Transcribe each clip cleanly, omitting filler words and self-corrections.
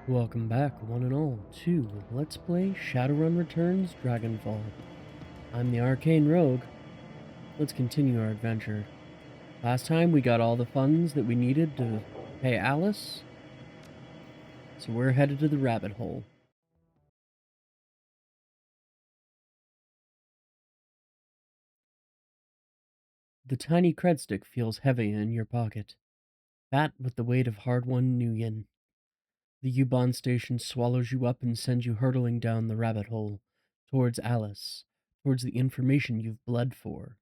Welcome back, one and all, to Let's Play Shadowrun Returns Dragonfall. I'm the Arcane Rogue. Let's continue our adventure. Last time we got all the funds that we needed to pay Alice, so we're headed to the rabbit hole. The tiny cred stick feels heavy in your pocket, fat with the weight of hard-won new yen. The U-Bahn station swallows you up and sends you hurtling down the rabbit hole, towards Alice, towards the information you've bled for.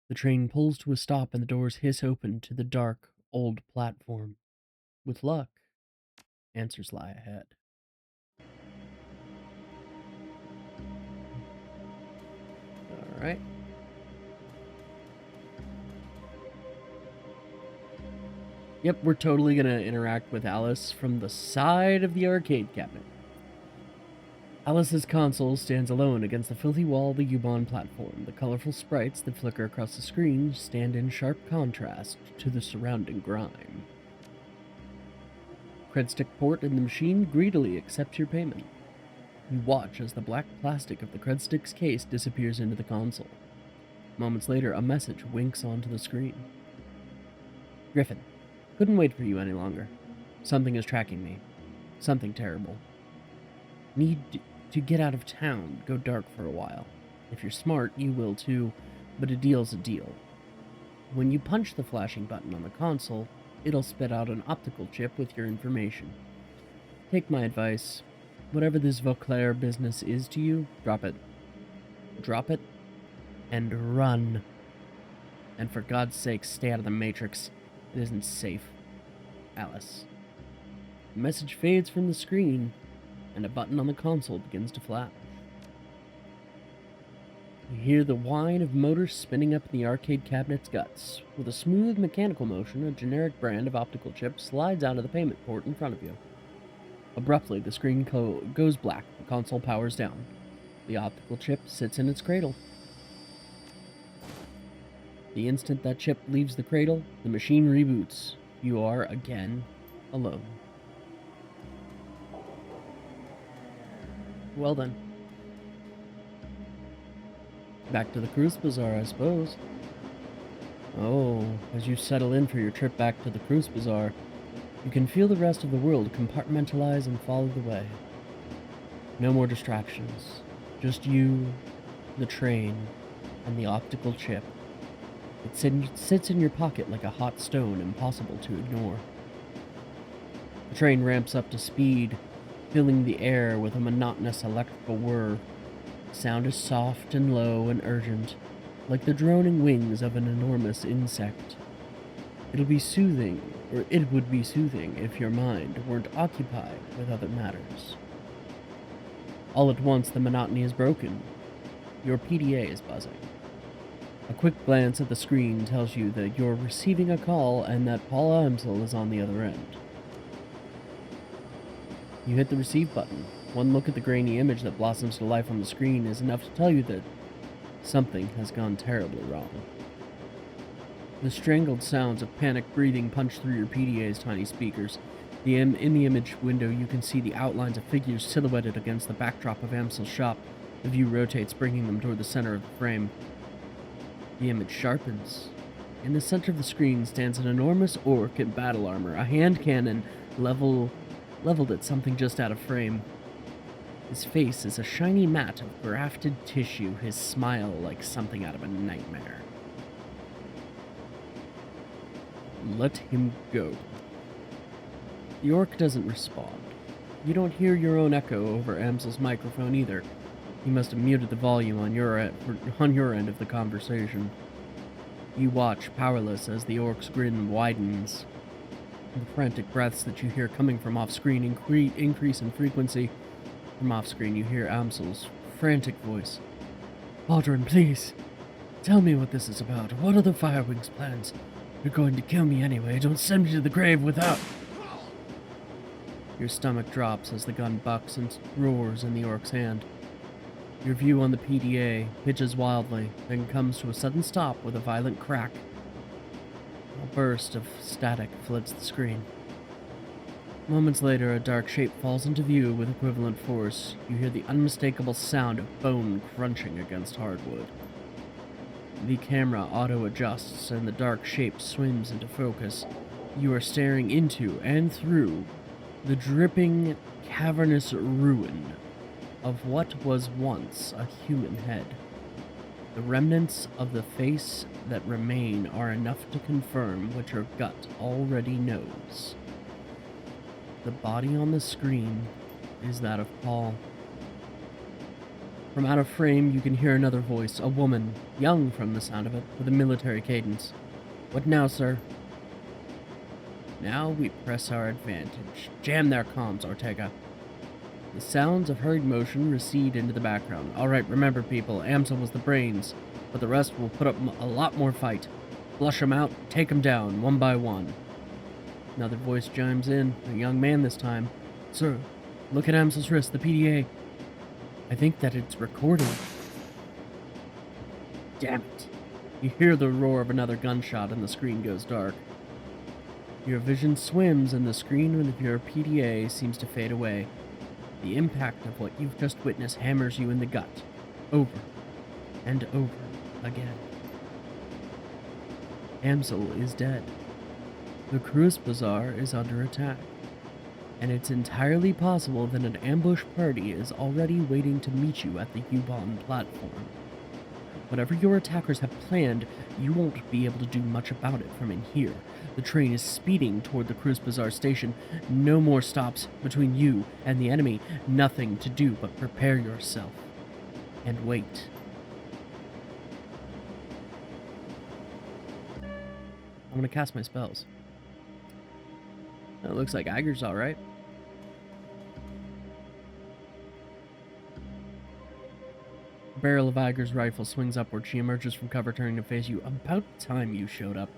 The train pulls to a stop and the doors hiss open to the dark, old platform. With luck, answers lie ahead. Alright. Yep, we're totally gonna interact with Alice from the side of the arcade cabinet. Alice's console stands alone against the filthy wall of the U-Bahn platform. The colorful sprites that flicker across the screen stand in sharp contrast to the surrounding grime. Credstick port in the machine greedily accepts your payment. You watch as the black plastic of the Credstick's case disappears into the console. Moments later, a message winks onto the screen. Griffin, couldn't wait for you any longer. Something is tracking me. Something terrible. Need to get out of town, go dark for a while. If you're smart, you will too, but a deal's a deal. When you punch the flashing button on the console, it'll spit out an optical chip with your information. Take my advice. Whatever this Vauclair business is to you, drop it. Drop it, and run. And for God's sake, stay out of the Matrix. It isn't safe. Alice. The message fades from the screen, and a button on the console begins to flash. You hear the whine of motors spinning up in the arcade cabinet's guts. With a smooth mechanical motion, a generic brand of optical chip slides out of the payment port in front of you. Abruptly, the screen goes black. The console powers down. The optical chip sits in its cradle. The instant that chip leaves the cradle, the machine reboots. You are, again, alone. Well then. Back to the Cruise Bazaar, I suppose. Oh, as you settle in for your trip back to the Cruise Bazaar, you can feel the rest of the world compartmentalize and follow the way. No more distractions. Just you, the train, and the optical chip. It sits in your pocket like a hot stone, impossible to ignore. The train ramps up to speed, filling the air with a monotonous electrical whir. The sound is soft and low and urgent, like the droning wings of an enormous insect. It would be soothing if your mind weren't occupied with other matters. All at once, the monotony is broken. Your PDA is buzzing. A quick glance at the screen tells you that you're receiving a call and that Paul Amsel is on the other end. You hit the receive button. One look at the grainy image that blossoms to life on the screen is enough to tell you that something has gone terribly wrong. The strangled sounds of panicked breathing punch through your PDA's tiny speakers. In the image window, you can see the outlines of figures silhouetted against the backdrop of Amsel's shop. The view rotates, bringing them toward the center of the frame. The image sharpens. In the center of the screen stands an enormous orc in battle armor, a hand cannon leveled at something just out of frame. His face is a shiny mat of grafted tissue, his smile like something out of a nightmare. Let him go. The orc doesn't respond. You don't hear your own echo over Amsel's microphone either. He must have muted the volume on your end of the conversation. You watch, powerless, as the orc's grin widens. The frantic breaths that you hear coming from off-screen increase in frequency. From off-screen, you hear Amsel's frantic voice. Aldrin, please, tell me what this is about. What are the Firewings' plans? You're going to kill me anyway. Don't send me to the grave without... Your stomach drops as the gun bucks and roars in the orc's hand. Your view on the PDA pitches wildly, then comes to a sudden stop with a violent crack. A burst of static floods the screen. Moments later, a dark shape falls into view with equivalent force. You hear the unmistakable sound of bone crunching against hardwood. The camera auto-adjusts and the dark shape swims into focus. You are staring into and through the dripping, cavernous ruin of what was once a human head. The remnants of the face that remain are enough to confirm what your gut already knows. The body on the screen is that of Paul. From out of frame, you can hear another voice, a woman, young from the sound of it, with a military cadence. What now, sir? Now we press our advantage. Jam their comms, Ortega. The sounds of hurried motion recede into the background. All right, remember, people, Amsel was the brains, but the rest will put up a lot more fight. Flush them out, take them down, one by one. Another voice chimes in, a young man this time. Sir, look at Amsel's wrist, the PDA. I think that it's recording. Damn it. You hear the roar of another gunshot and the screen goes dark. Your vision swims and the screen of your PDA seems to fade away. The impact of what you've just witnessed hammers you in the gut. Over and over again. Amsel is dead. The Cruise Bazaar is under attack. And it's entirely possible that an ambush party is already waiting to meet you at the U-Bahn platform. Whatever your attackers have planned, you won't be able to do much about it from in here. The train is speeding toward the Cruise Bazaar station. No more stops between you and the enemy. Nothing to do but prepare yourself. And wait. I'm gonna cast my spells. It looks like Iger's alright. The barrel of Iger's rifle swings upward. She emerges from cover, turning to face you. About time you showed up.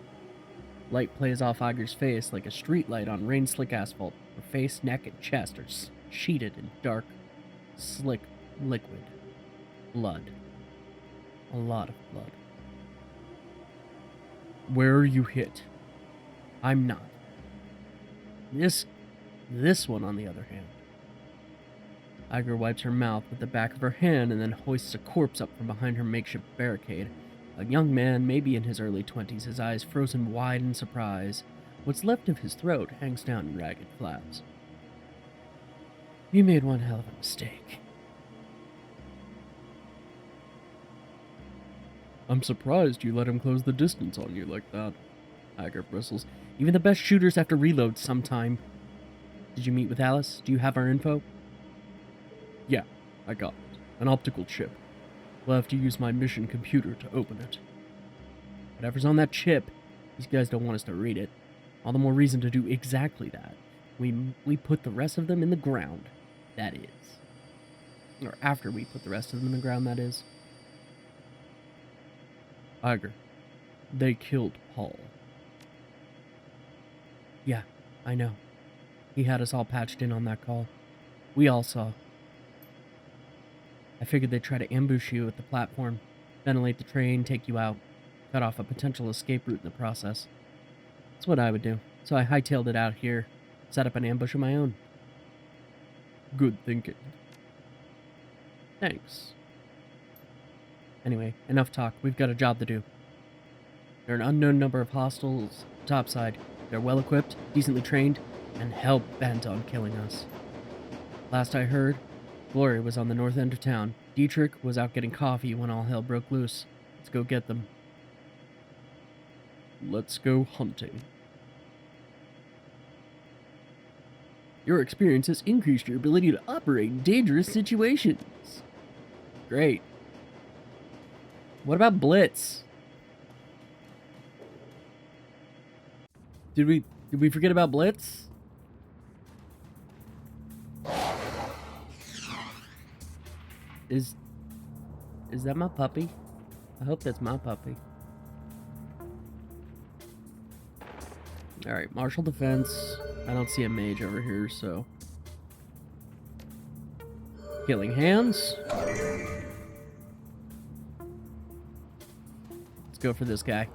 Light plays off Iger's face like a street light on rain-slick asphalt. Her face, neck, and chest are sheeted in dark, slick liquid. Blood. A lot of blood. Where are you hit? I'm not. This one, on the other hand. Iger wipes her mouth with the back of her hand and then hoists a corpse up from behind her makeshift barricade. A young man, maybe in his early 20s, his eyes frozen wide in surprise. What's left of his throat hangs down in ragged flaps. You made one hell of a mistake. I'm surprised you let him close the distance on you like that. Iger bristles. Even the best shooters have to reload sometime. Did you meet with Alice? Do you have our info? Yeah, I got it. An optical chip. We'll have to use my mission computer to open it. Whatever's on that chip, these guys don't want us to read it. All the more reason to do exactly that. We put the rest of them in the ground, that is. Or after we put the rest of them in the ground, that is. Iger, they killed Paul. Yeah, I know. He had us all patched in on that call. We all saw. I figured they'd try to ambush you at the platform, ventilate the train, take you out, cut off a potential escape route in the process. That's what I would do. So I hightailed it out here, set up an ambush of my own. Good thinking. Thanks. Anyway, enough talk. We've got a job to do. There are an unknown number of hostiles topside. They're well-equipped, decently trained, and hell-bent on killing us. Last I heard, Glory was on the north end of town. Dietrich was out getting coffee when all hell broke loose. Let's go get them. Let's go hunting. Your experience has increased your ability to operate in dangerous situations. Great. What about Blitz? Did we forget about Blitz? Is that my puppy? I hope that's my puppy. Alright, martial defense. I don't see a mage over here, so... Killing hands. Let's go for this guy.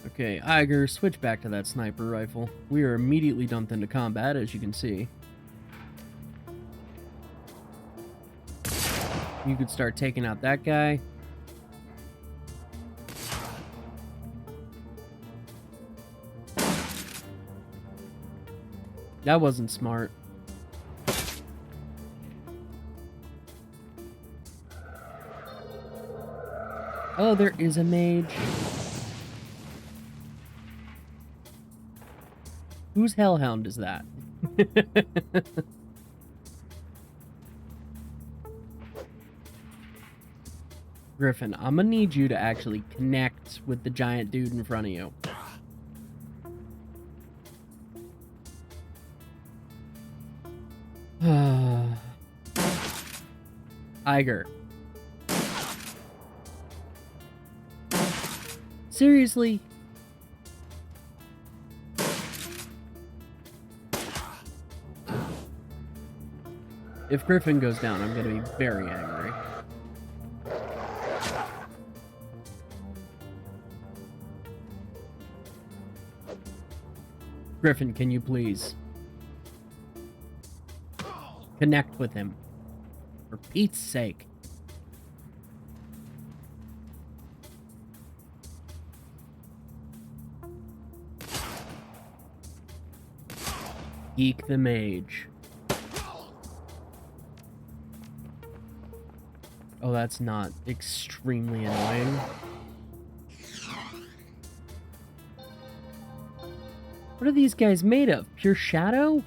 Okay, Iger, switch back to that sniper rifle. We are immediately dumped into combat, as you can see. You could start taking out that guy. That wasn't smart. Oh, there is a mage. Whose hellhound is that? Griffin, I'm gonna need you to actually connect with the giant dude in front of you. Iger. Seriously? If Griffin goes down, I'm gonna be very angry. Griffin, can you please connect with him? For Pete's sake. Geek the mage. Oh, that's not extremely annoying. What are these guys made of? Pure shadow?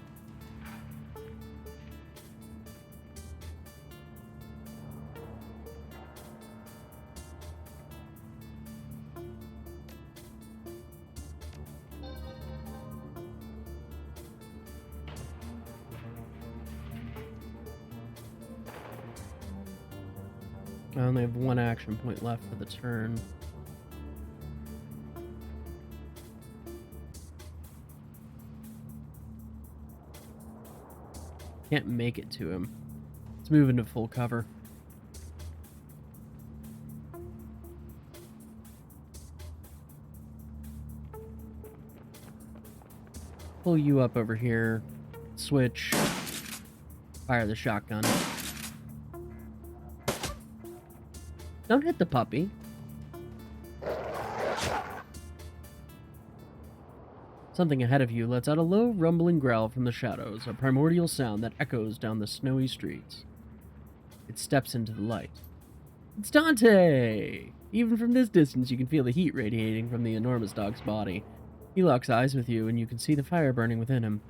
I only have one action point left for the turn. Can't make it to him. Let's move into full cover. Pull you up over here. Switch. Fire the shotgun. Don't hit the puppy. Something ahead of you lets out a low, rumbling growl from the shadows, a primordial sound that echoes down the snowy streets. It steps into the light. It's Dante! Even from this distance, you can feel the heat radiating from the enormous dog's body. He locks eyes with you, and you can see the fire burning within him.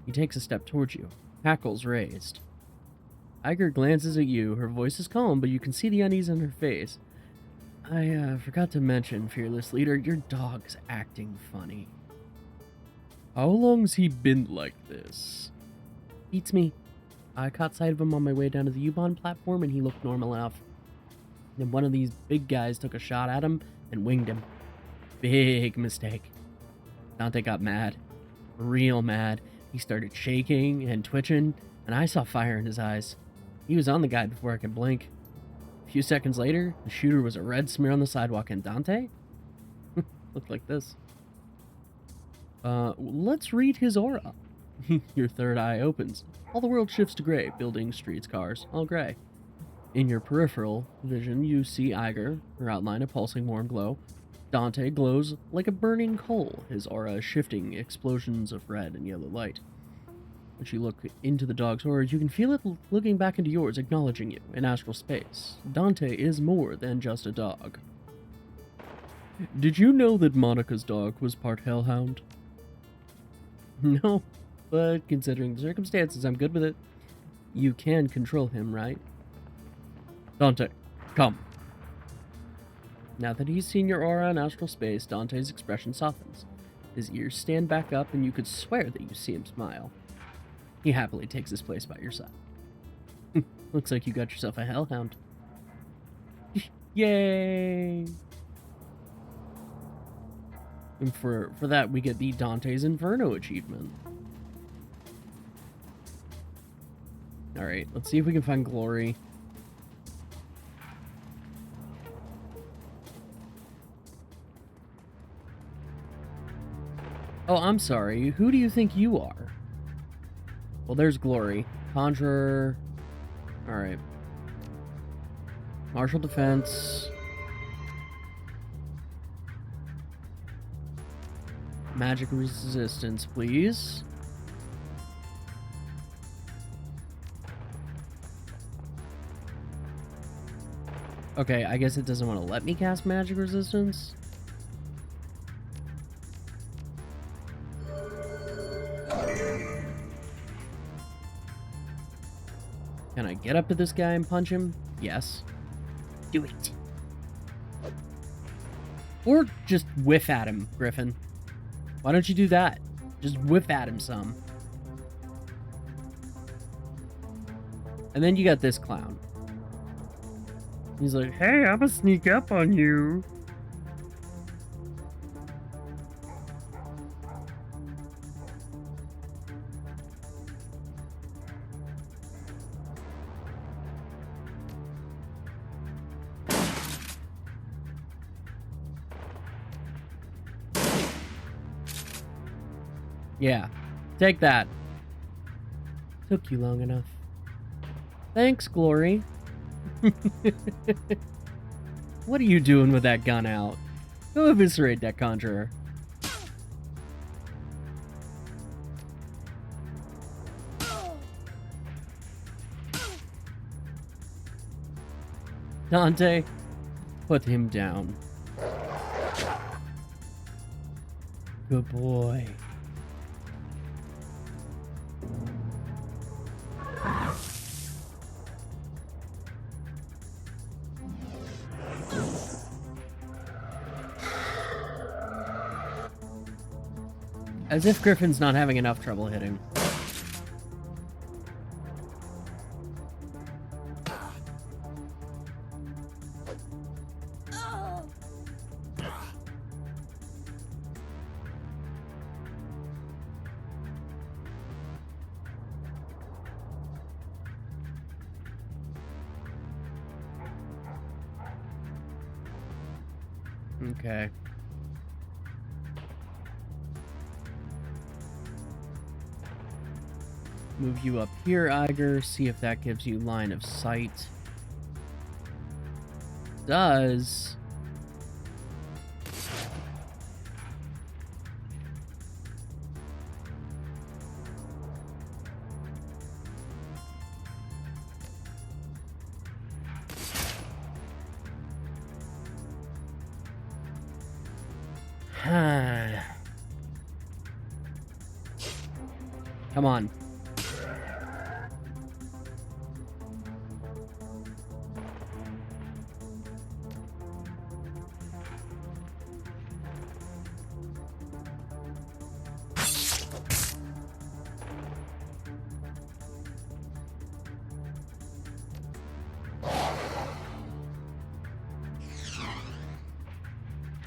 He takes a step towards you, hackles raised. Iger glances at you. Her voice is calm, but you can see the unease in her face. I forgot to mention, fearless leader, your dog's acting funny. How long's he been like this? Beats me. I caught sight of him on my way down to the U-Bahn platform, and he looked normal enough. Then one of these big guys took a shot at him and winged him. Big mistake. Dante got mad. Real mad. He started shaking and twitching, and I saw fire in his eyes. He was on the guy before I could blink. A few seconds later, the shooter was a red smear on the sidewalk, and Dante looked like this. Let's read his aura. Your third eye opens. All the world shifts to gray. Buildings, streets, cars, all gray. In your peripheral vision, you see Iger, her outline a pulsing warm glow. Dante glows like a burning coal, his aura shifting explosions of red and yellow light. As you look into the dog's aura, you can feel it looking back into yours, acknowledging you in astral space. Dante is more than just a dog. Did you know that Monica's dog was part hellhound? No, but considering the circumstances, I'm good with it. You can control him, right? Dante, come. Now that he's seen your aura in astral space, Dante's expression softens. His ears stand back up, and you could swear that you see him smile. He happily takes his place by your side. Looks like you got yourself a hellhound. Yay! And for that, we get the Dante's Inferno achievement. Alright, let's see if we can find Glory. Oh, I'm sorry. Who do you think you are? Well, there's Glory. Conjurer. Alright. Martial defense. Magic resistance, please. Okay, I guess it doesn't want to let me cast magic resistance. Can I get up to this guy and punch him? Yes. Do it. Or just whiff at him, Griffin. Why don't you do that? Just whiff at him some. And then you got this clown. He's like, hey, I'm gonna sneak up on you. Yeah, take that. Took you long enough. Thanks, Glory. What are you doing with that gun out? Go eviscerate that conjurer. Dante, put him down. Good boy. As if Griffin's not having enough trouble hitting. Okay. Move you up here, Iger. See if that gives you line of sight. Does. Come on.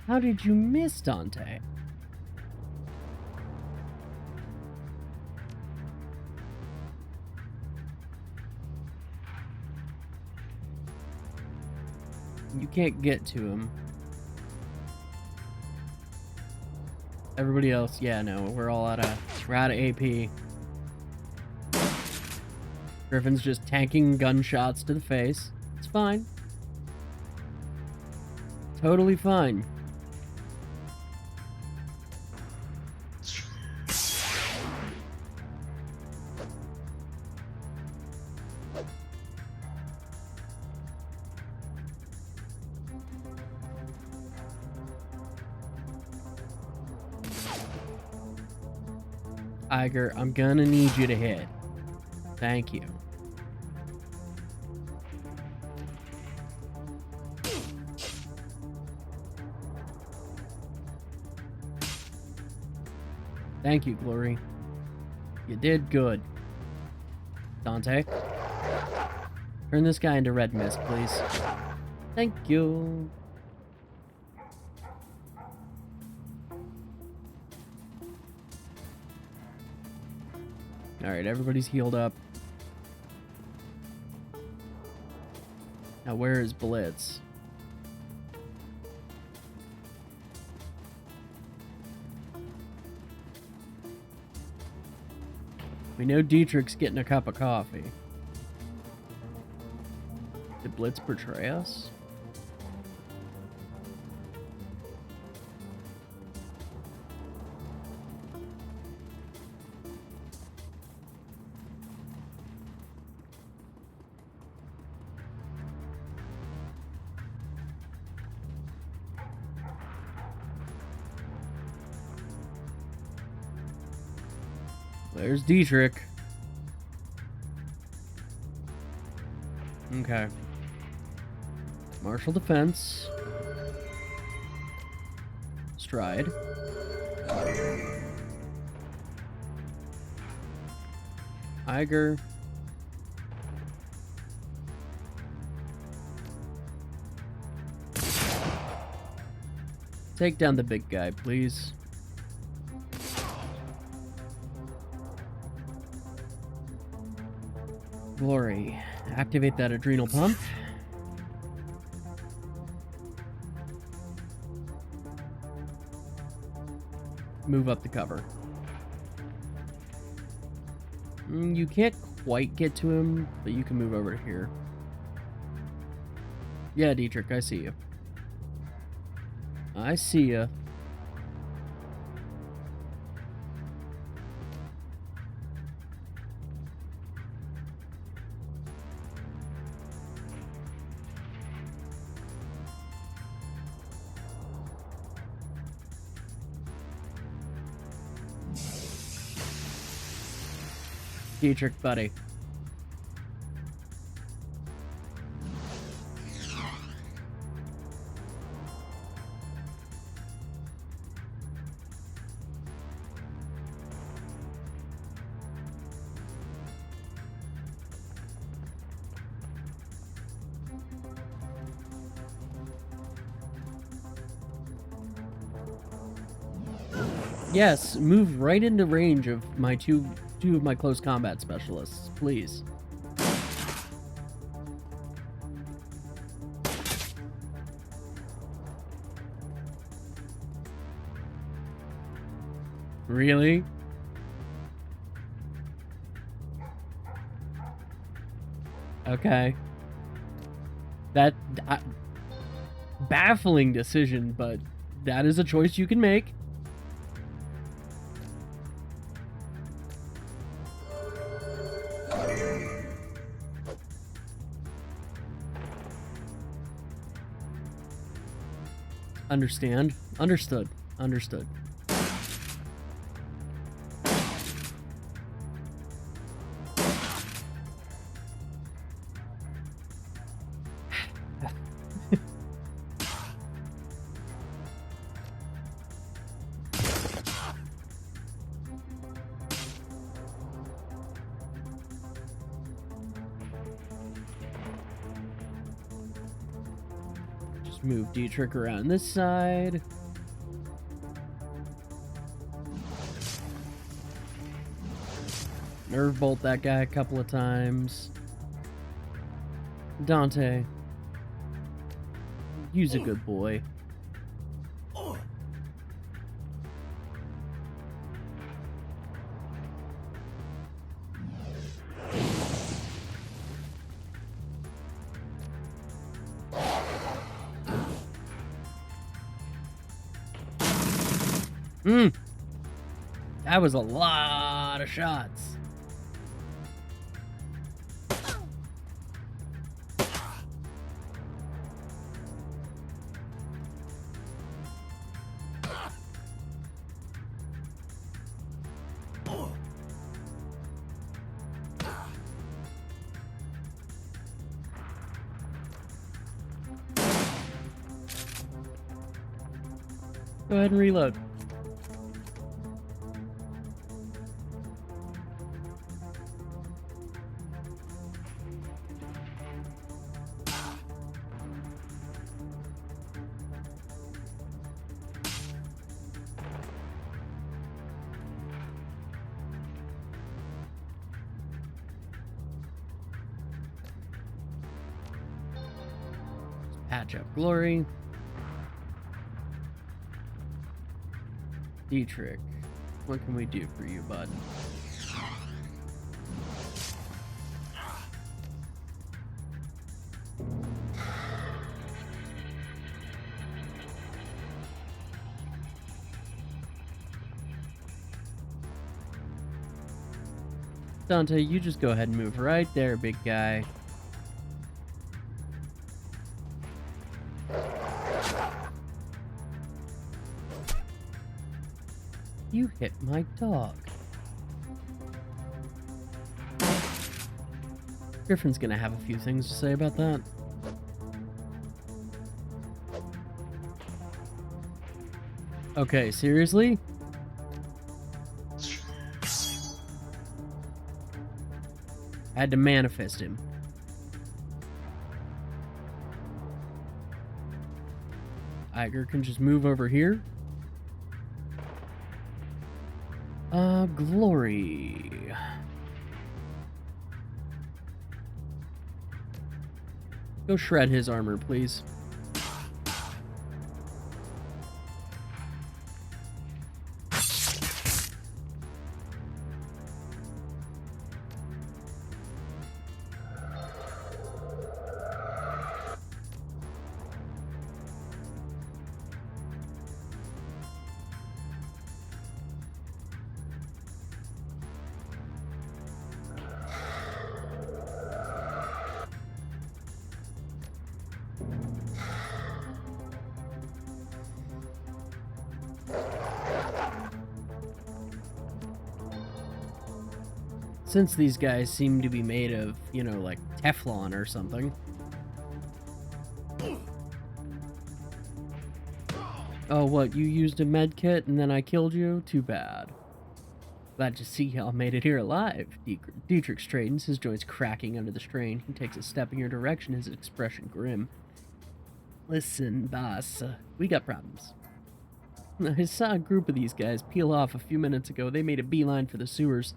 How did you miss, Dante? You can't get to him. Everybody else, yeah, no, we're out of AP. Griffin's just tanking gunshots to the face. It's fine. Totally fine. Iger, I'm gonna need you to hit. Thank you. Thank you, Glory. You did good. Dante, turn this guy into red mist, please. Thank you. Alright, everybody's healed up. Now where is Blitz? We know Dietrich's getting a cup of coffee. Did Blitz betray us? There's Dietrich. Okay. Martial defense. Stride. Iger. Take down the big guy, please. Glory. Activate that adrenal pump. Move up the cover. You can't quite get to him, but you can move over to here. Yeah, Dietrich, I see you. I see ya. Dietrich, buddy. Yes, move right into range of my two of my close combat specialists, please. Really? Okay. That baffling decision, but that is a choice you can make. Understand. Understood. Understood. Move Dietrich around this side. Nerve bolt that guy a couple of times. Dante. You's a good boy. That was a lot of shots. Go ahead and reload. Patch up Glory. Dietrich, what can we do for you, bud? Dante, you just go ahead and move right there, big guy. You hit my dog. Griffin's gonna have a few things to say about that. Okay, seriously? I had to manifest him. Iger can just move over here. Glory. Go shred his armor, please. Since these guys seem to be made of, you know, like Teflon or something. Oh, what? You used a med kit and then I killed you? Too bad. Glad to see y'all made it here alive. Dietrich straightens, his joints cracking under the strain. He takes a step in your direction, his expression grim. Listen, boss, we got problems. I saw a group of these guys peel off a few minutes ago. They made a beeline for the sewers.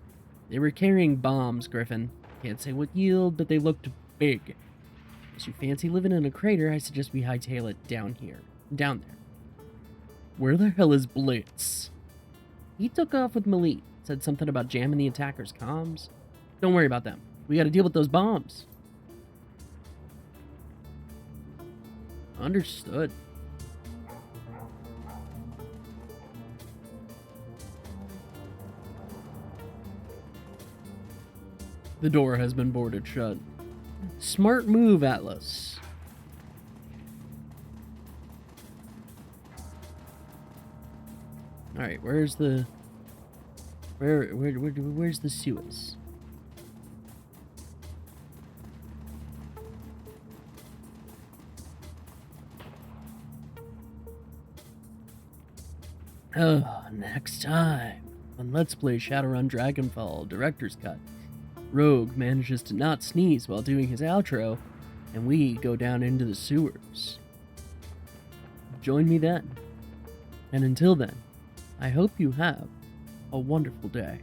They were carrying bombs, Griffin. Can't say what yield, but they looked big. If you fancy living in a crater, I suggest we hightail it down here. Down there. Where the hell is Blitz? He took off with Malit. Said something about jamming the attackers' comms. Don't worry about them. We gotta deal with those bombs. Understood. The door has been boarded shut. Smart move, Atlas. Alright, where's the... Where's the sewers? Oh, next time on Let's Play Shadowrun Dragonfall Director's Cut. Rogue manages to not sneeze while doing his outro, and we go down into the sewers. Join me then. And until then, I hope you have a wonderful day.